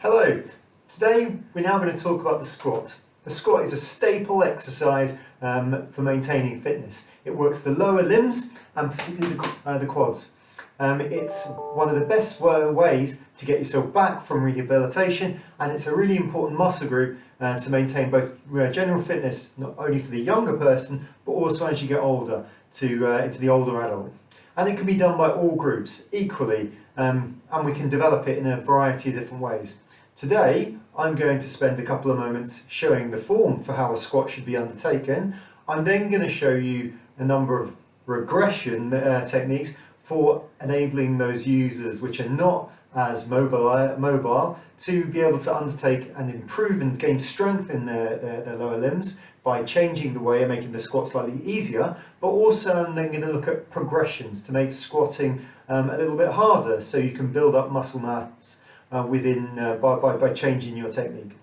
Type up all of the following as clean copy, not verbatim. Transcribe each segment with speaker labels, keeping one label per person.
Speaker 1: Hello, today we're now going to talk about the squat. The squat is a staple exercise for maintaining fitness. It works the lower limbs and particularly the quads. It's one of the best ways to get yourself back from rehabilitation, and it's a really important muscle group to maintain both general fitness, not only for the younger person but also as you get older into the older adult. And it can be done by all groups equally, and we can develop it in a variety of different ways. Today I'm going to spend a couple of moments showing the form for how a squat should be undertaken. I'm then going to show you a number of regression techniques for enabling those users which are not as mobile to be able to undertake and improve and gain strength in their lower limbs by changing the way and making the squat slightly easier, but also I'm then going to look at progressions to make squatting a little bit harder so you can build up muscle mass by changing your technique.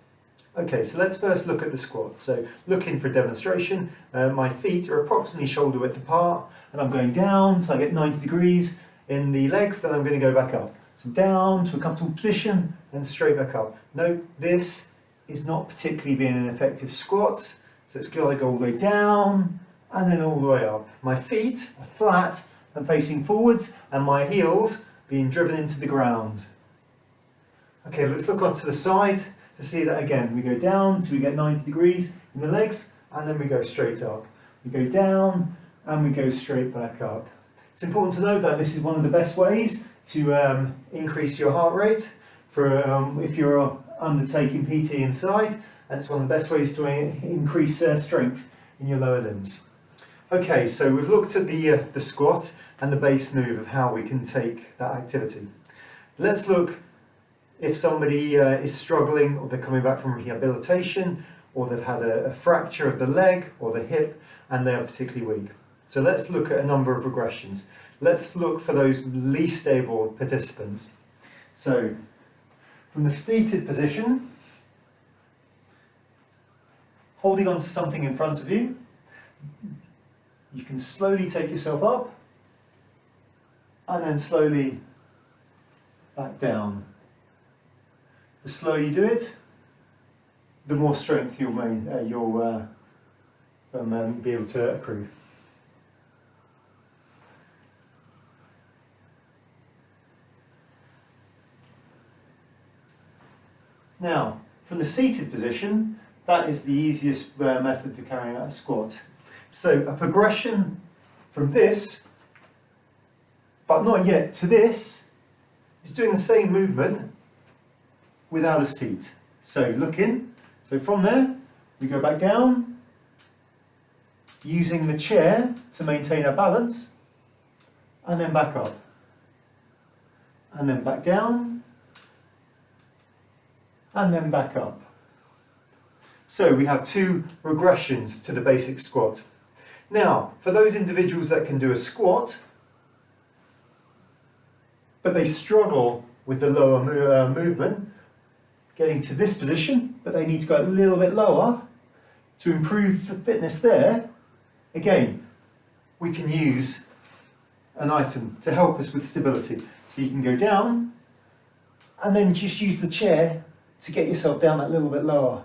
Speaker 1: Okay, so let's first look at the squat. So looking for a demonstration, my feet are approximately shoulder width apart and I'm going down till I get 90 degrees in the legs, then I'm going to go back up. So down to a comfortable position and straight back up. Note this is not particularly being an effective squat, so it's got to go all the way down and then all the way up. My feet are flat and facing forwards and my heels being driven into the ground. Okay, let's look onto the side to see that again. We go down till we get 90 degrees in the legs and then we go straight up. We go down and we go straight back up. It's important to note that this is one of the best ways to increase your heart rate for if you're undertaking PT inside, and it's one of the best ways to increase strength in your lower limbs. Okay, so we've looked at the squat and the base move of how we can take that activity. Let's look if somebody is struggling, or they're coming back from rehabilitation, or they've had a fracture of the leg or the hip and they are particularly weak. So let's look at a number of regressions. Let's look for those least stable participants. So from the seated position, holding on to something in front of you, you can slowly take yourself up and then slowly back down. The slower you do it, the more strength you'll be able to accrue. Now, from the seated position, that is the easiest method for carrying out a squat. So a progression from this, but not yet to this, is doing the same movement without a seat. So look in, so from there, we go back down, using the chair to maintain our balance, and then back up. And then back down, and then back up. So we have two regressions to the basic squat. Now, for those individuals that can do a squat, but they struggle with the lower movement, getting to this position, but they need to go a little bit lower to improve fitness there, again, we can use an item to help us with stability. So you can go down and then just use the chair to get yourself down that little bit lower.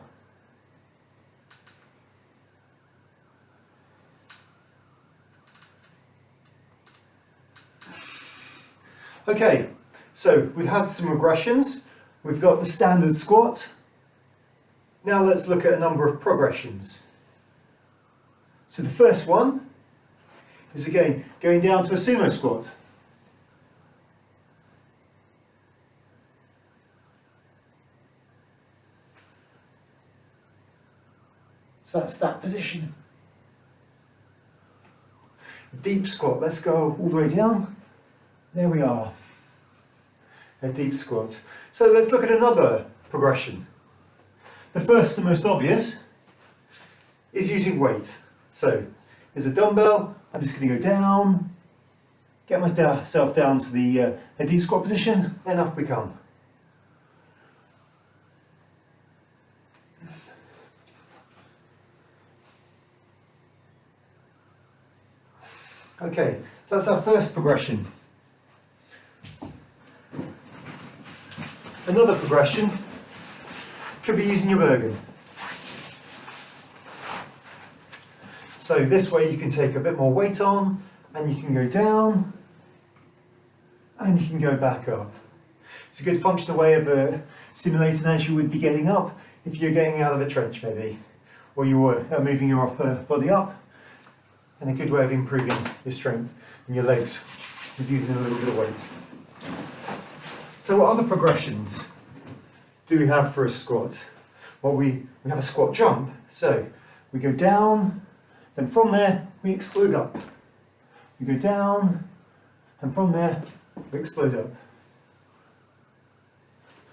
Speaker 1: Okay, so we've had some regressions. We've got the standard squat. Now let's look at a number of progressions. So the first one is again going down to a sumo squat. So that's that position. Deep squat, let's go all the way down. There we are. A deep squat. So let's look at another progression. The first and most obvious is using weight. So there's a dumbbell, I'm just going to go down, get myself down to the deep squat position, then up we come. Okay, so that's our first progression. Another progression Could be using your Bergen. So this way you can take a bit more weight on, and you can go down, and you can go back up. It's a good functional way of simulating as you would be getting up if you're getting out of a trench maybe, or you were moving your upper body up, and a good way of improving your strength in your legs with using a little bit of weight. So what other progressions do we have for a squat? Well, we have a squat jump. So we go down, then from there we explode up. We go down, and from there we explode up.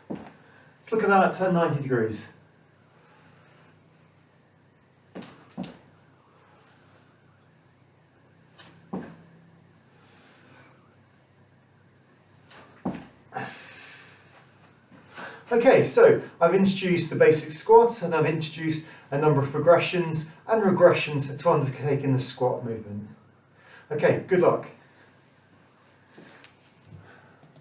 Speaker 1: Let's look at that at 90 degrees. Okay, so I've introduced the basic squat, and I've introduced a number of progressions and regressions to undertake in the squat movement. Okay, good luck.